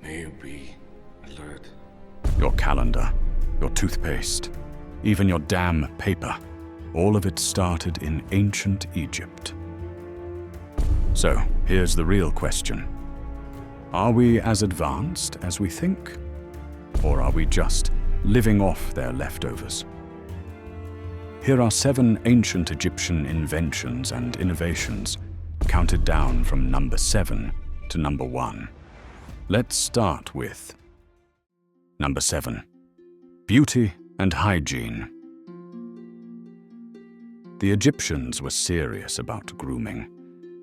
May you be alert. Your calendar, your toothpaste, even your damn paper, all of it started in ancient Egypt. So, here's the real question. Are we as advanced as we think? Or are we just living off their leftovers? Here are 7 ancient Egyptian inventions and innovations, counted down from number 7 to number 1. Let's start with number 7. Beauty and hygiene. The Egyptians were serious about grooming.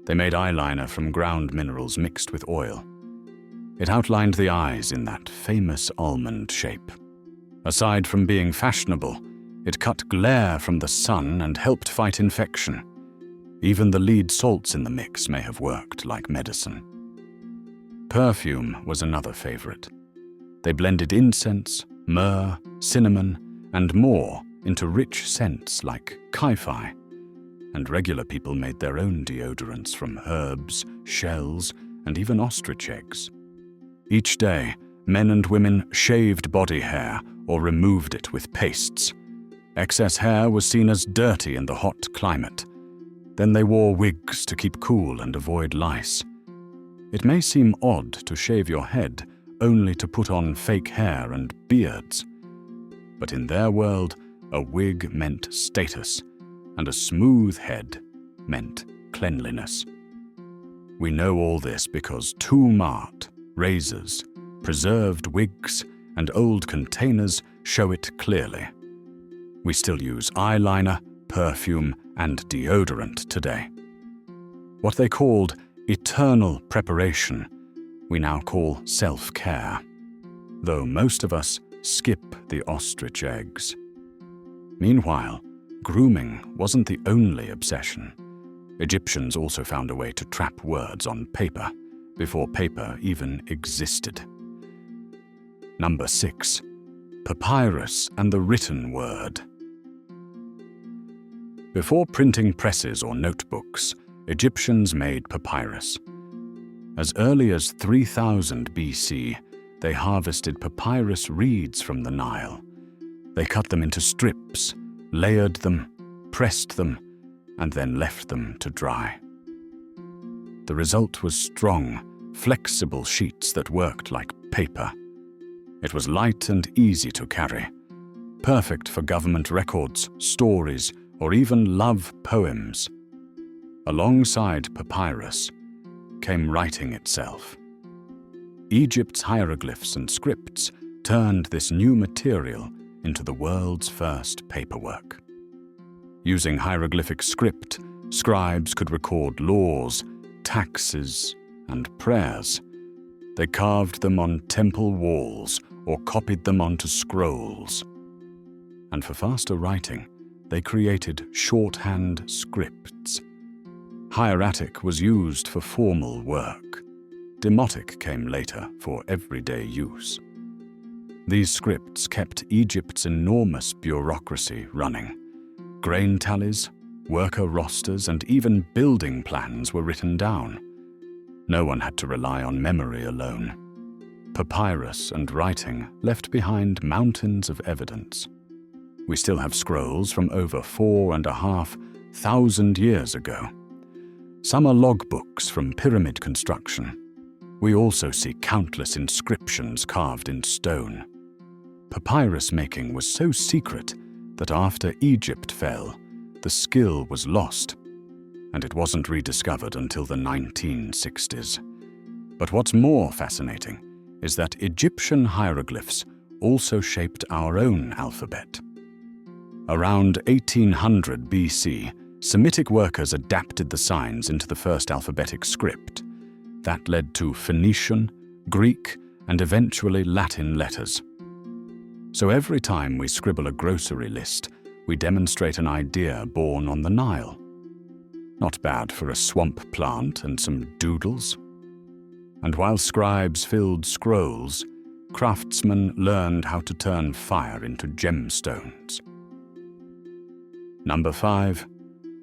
They made eyeliner from ground minerals mixed with oil. It outlined the eyes in that famous almond shape. Aside from being fashionable, it cut glare from the sun and helped fight infection. Even the lead salts in the mix may have worked like medicine. Perfume was another favorite. They blended incense, myrrh, cinnamon, and more into rich scents like kai-fi. And regular people made their own deodorants from herbs, shells, and even ostrich eggs. Each day, men and women shaved body hair or removed it with pastes. Excess hair was seen as dirty in the hot climate. Then they wore wigs to keep cool and avoid lice. It may seem odd to shave your head only to put on fake hair and beards. But in their world, a wig meant status, and a smooth head meant cleanliness. We know all this because tomb art, razors, preserved wigs, and old containers show it clearly. We still use eyeliner, perfume, and deodorant today. What they called eternal preparation, we now call self-care, though most of us skip the ostrich eggs. Meanwhile, grooming wasn't the only obsession. Egyptians also found a way to trap words on paper, before paper even existed. Number 6. Papyrus and the written word. Before printing presses or notebooks, Egyptians made papyrus. As early as 3000 BC, they harvested papyrus reeds from the Nile. They cut them into strips, layered them, pressed them, and then left them to dry. The result was strong, flexible sheets that worked like paper. It was light and easy to carry, perfect for government records, stories, or even love poems. Alongside papyrus came writing itself. Egypt's hieroglyphs and scripts turned this new material into the world's first paperwork. Using hieroglyphic script, scribes could record laws, taxes, and prayers. They carved them on temple walls or copied them onto scrolls. And for faster writing, they created shorthand scripts. Hieratic was used for formal work. Demotic came later for everyday use. These scripts kept Egypt's enormous bureaucracy running. Grain tallies, worker rosters, and even building plans were written down. No one had to rely on memory alone. Papyrus and writing left behind mountains of evidence. We still have scrolls from over 4,500 years ago. Some are logbooks from pyramid construction. We also see countless inscriptions carved in stone. Papyrus making was so secret that after Egypt fell, the skill was lost, and it wasn't rediscovered until the 1960s. But what's more fascinating is that Egyptian hieroglyphs also shaped our own alphabet. Around 1800 BC, Semitic workers adapted the signs into the first alphabetic script. That led to Phoenician, Greek, and eventually Latin letters. So every time we scribble a grocery list, we demonstrate an idea born on the Nile. Not bad for a swamp plant and some doodles. And while scribes filled scrolls, craftsmen learned how to turn fire into gemstones. Number 5.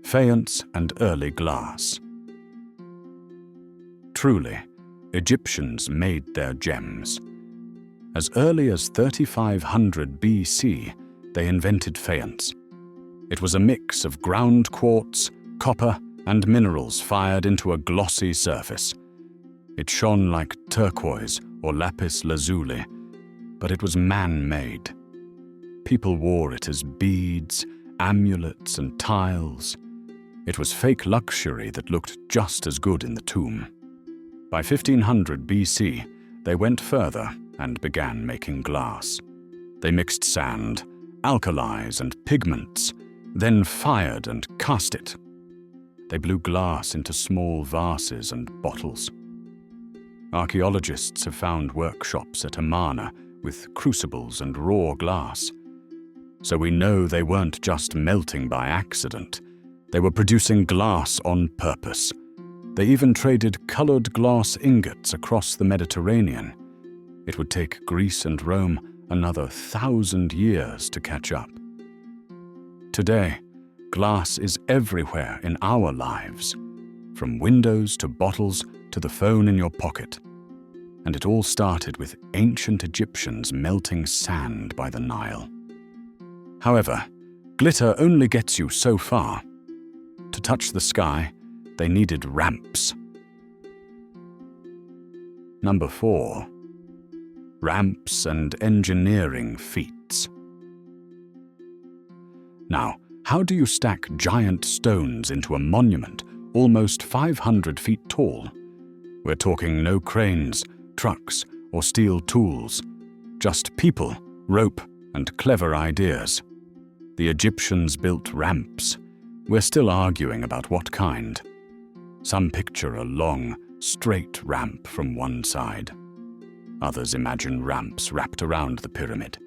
Faience and early glass. Truly, Egyptians made their gems. As early as 3500 BC, they invented faience. It was a mix of ground quartz, copper, and minerals fired into a glossy surface. It shone like turquoise or lapis lazuli, but it was man-made. People wore it as beads, amulets, and tiles. It was fake luxury that looked just as good in the tomb. By 1500 BC, they went further and began making glass. They mixed sand, alkalis, and pigments, then fired and cast it. They blew glass into small vases and bottles. Archaeologists have found workshops at Amarna with crucibles and raw glass. So we know they weren't just melting by accident. They were producing glass on purpose. They even traded colored glass ingots across the Mediterranean. It would take Greece and Rome another 1,000 years to catch up. Today, glass is everywhere in our lives, from windows to bottles to the phone in your pocket. And it all started with ancient Egyptians melting sand by the Nile. However, glitter only gets you so far. To touch the sky, they needed ramps. Number 4. Ramps and engineering feats. Now, how do you stack giant stones into a monument almost 500 feet tall? We're talking no cranes, trucks, or steel tools. Just people, rope, and clever ideas. The Egyptians built ramps. We're still arguing about what kind. Some picture a long, straight ramp from one side. Others imagine ramps wrapped around the pyramid.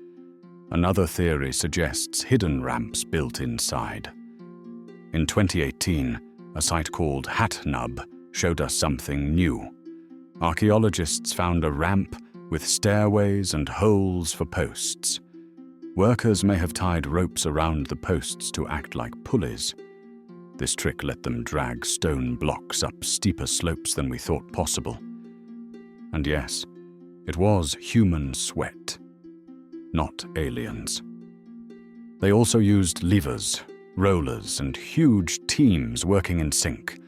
Another theory suggests hidden ramps built inside. In 2018, a site called Hatnub showed us something new. Archaeologists found a ramp with stairways and holes for posts. Workers may have tied ropes around the posts to act like pulleys. This trick let them drag stone blocks up steeper slopes than we thought possible. And yes, it was human sweat, not aliens. They also used levers, rollers, and huge teams working in sync.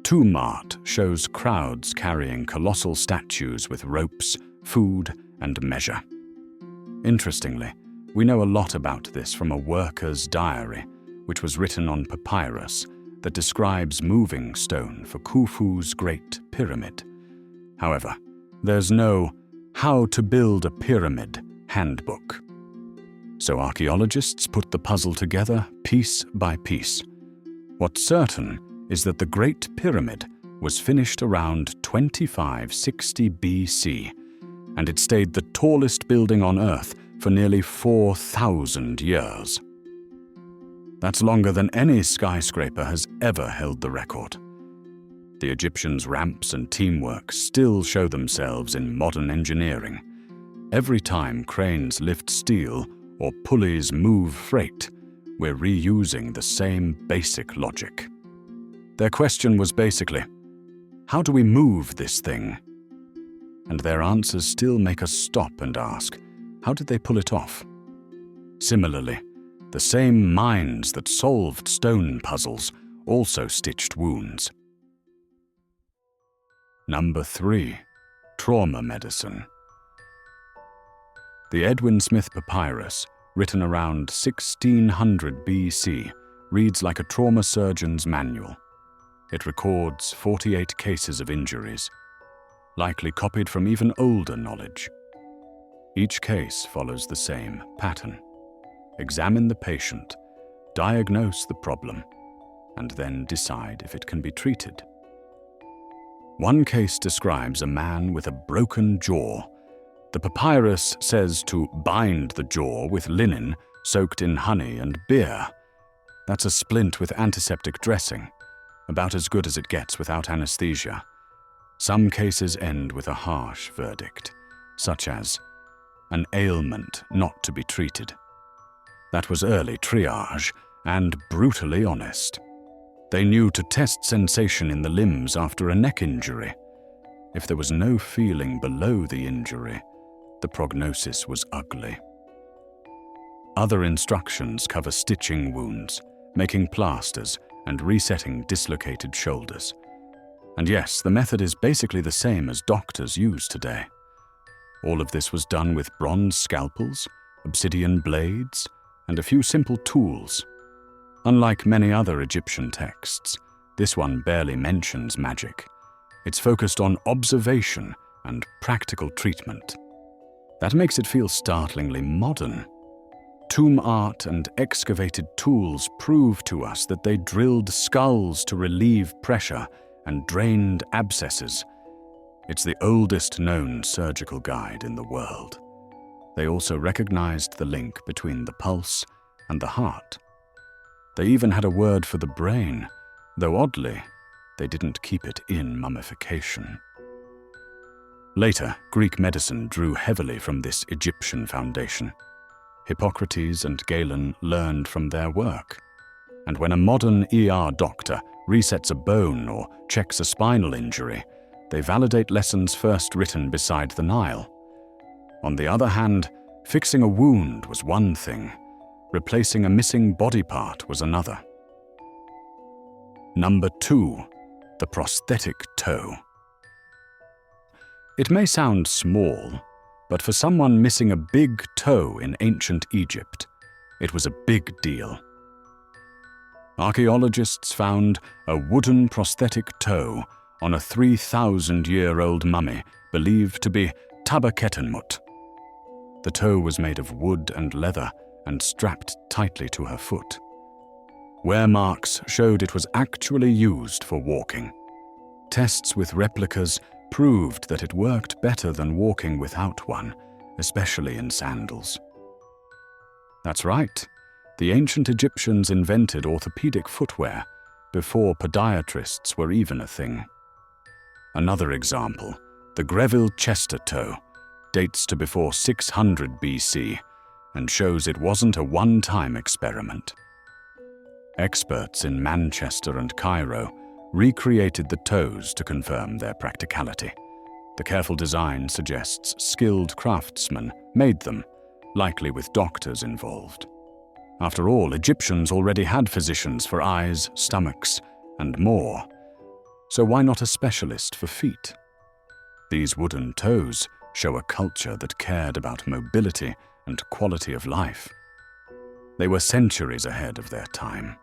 Tomb art shows crowds carrying colossal statues with ropes, food, and measure. Interestingly, we know a lot about this from a worker's diary, which was written on papyrus, that describes moving stone for Khufu's Great Pyramid. However, there's no How to Build a Pyramid handbook. So archaeologists put the puzzle together piece by piece. What's certain is that the Great Pyramid was finished around 2560 BC, and it stayed the tallest building on Earth for nearly 4,000 years. That's longer than any skyscraper has ever held the record. The Egyptians' ramps and teamwork still show themselves in modern engineering. Every time cranes lift steel or pulleys move freight, we're reusing the same basic logic. Their question was basically, how do we move this thing? And their answers still make us stop and ask, how did they pull it off? Similarly, the same minds that solved stone puzzles also stitched wounds. Number 3. Trauma medicine. The Edwin Smith Papyrus, written around 1600 BC, reads like a trauma surgeon's manual. It records 48 cases of injuries, likely copied from even older knowledge. Each case follows the same pattern. Examine the patient, diagnose the problem, and then decide if it can be treated. One case describes a man with a broken jaw. The papyrus says to bind the jaw with linen soaked in honey and beer. That's a splint with antiseptic dressing, about as good as it gets without anesthesia. Some cases end with a harsh verdict, such as an ailment not to be treated. That was early triage and brutally honest. They knew to test sensation in the limbs after a neck injury. If there was no feeling below the injury, the prognosis was ugly. Other instructions cover stitching wounds, making plasters, and resetting dislocated shoulders. And yes, the method is basically the same as doctors use today. All of this was done with bronze scalpels, obsidian blades, and a few simple tools. Unlike many other Egyptian texts, this one barely mentions magic. It's focused on observation and practical treatment. That makes it feel startlingly modern. Tomb art and excavated tools prove to us that they drilled skulls to relieve pressure and drained abscesses. It's the oldest known surgical guide in the world. They also recognized the link between the pulse and the heart. They even had a word for the brain, though oddly, they didn't keep it in mummification. Later, Greek medicine drew heavily from this Egyptian foundation. Hippocrates and Galen learned from their work. And when a modern ER doctor resets a bone or checks a spinal injury, they validate lessons first written beside the Nile. On the other hand, fixing a wound was one thing, replacing a missing body part was another. Number 2, the prosthetic toe. It may sound small, but for someone missing a big toe in ancient Egypt, it was a big deal. Archaeologists found a wooden prosthetic toe on a 3,000-year-old mummy believed to be Tabaketenmut. The toe was made of wood and leather and strapped tightly to her foot. Wear marks showed it was actually used for walking. Tests with replicas proved that it worked better than walking without one, especially in sandals. That's right. The ancient Egyptians invented orthopedic footwear before podiatrists were even a thing. Another example, the Greville Chester toe, dates to before 600 BC and shows it wasn't a one-time experiment. Experts in Manchester and Cairo recreated the toes to confirm their practicality. The careful design suggests skilled craftsmen made them, likely with doctors involved. After all, Egyptians already had physicians for eyes, stomachs, and more. So why not a specialist for feet? These wooden toes show a culture that cared about mobility and quality of life. They were centuries ahead of their time.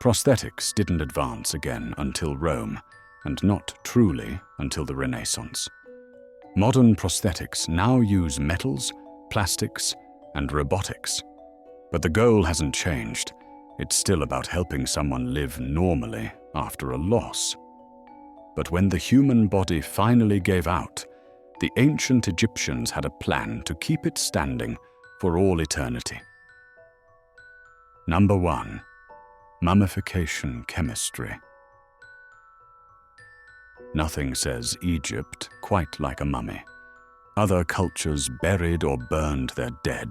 Prosthetics didn't advance again until Rome, and not truly until the Renaissance. Modern prosthetics now use metals, plastics, and robotics. But the goal hasn't changed. It's still about helping someone live normally after a loss. But when the human body finally gave out, the ancient Egyptians had a plan to keep it standing for all eternity. Number 1. Mummification Chemistry. Nothing says Egypt quite like a mummy. Other cultures buried or burned their dead.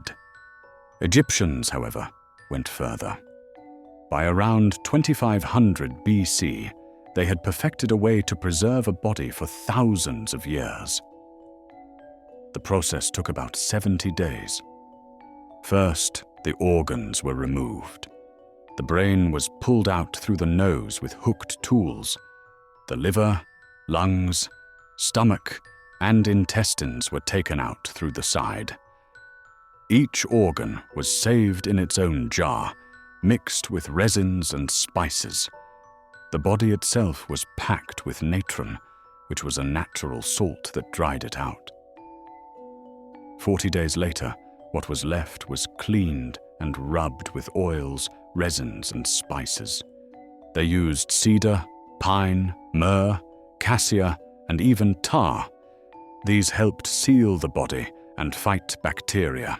Egyptians, however, went further. By around 2500 BC, they had perfected a way to preserve a body for thousands of years. The process took about 70 days. First, the organs were removed. The brain was pulled out through the nose with hooked tools. The liver, lungs, stomach, and intestines were taken out through the side. Each organ was saved in its own jar, mixed with resins and spices. The body itself was packed with natron, which was a natural salt that dried it out. 40 days later, what was left was cleaned and rubbed with oils, resins, and spices. They used cedar, pine, myrrh, cassia, and even tar. These helped seal the body and fight bacteria.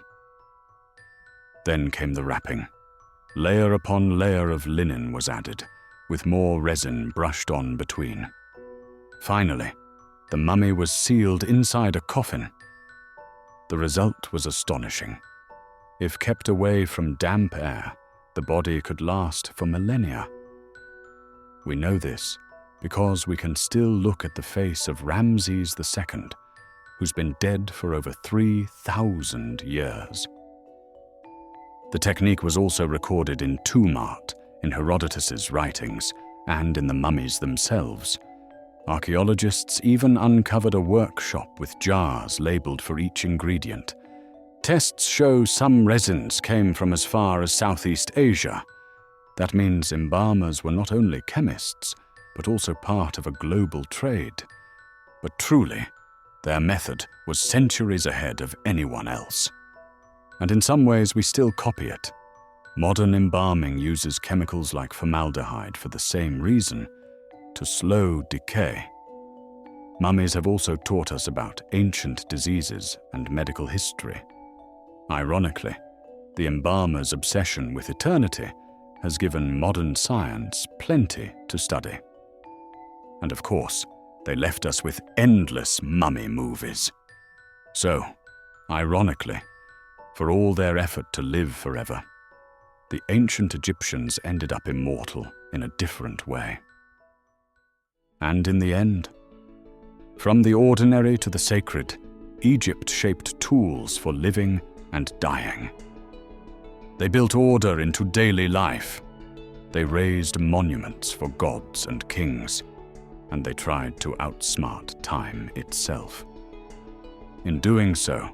Then came the wrapping. Layer upon layer of linen was added, with more resin brushed on between. Finally, the mummy was sealed inside a coffin. The result was astonishing. If kept away from damp air, the body could last for millennia. We know this because we can still look at the face of Ramses II, who's been dead for over 3,000 years. The technique was also recorded in tomb art, in Herodotus's writings, and in the mummies themselves. Archaeologists even uncovered a workshop with jars labeled for each ingredient. Tests show some resins came from as far as Southeast Asia. That means embalmers were not only chemists, but also part of a global trade. But truly, their method was centuries ahead of anyone else. And in some ways we still copy it. Modern embalming uses chemicals like formaldehyde for the same reason, to slow decay. Mummies have also taught us about ancient diseases and medical history. Ironically, the embalmer's obsession with eternity has given modern science plenty to study. And of course, they left us with endless mummy movies. So, ironically, for all their effort to live forever, the ancient Egyptians ended up immortal in a different way. And in the end, from the ordinary to the sacred, Egypt shaped tools for living and dying. They built order into daily life. They raised monuments for gods and kings, and they tried to outsmart time itself. In doing so,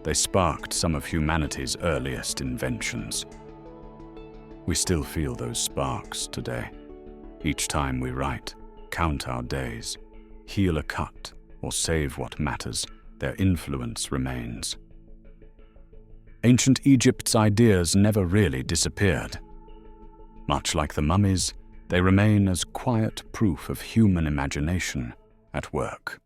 they sparked some of humanity's earliest inventions. We still feel those sparks today. Each time we write, count our days, heal a cut, or save what matters, their influence remains. Ancient Egypt's ideas never really disappeared. Much like the mummies, they remain as quiet proof of human imagination at work.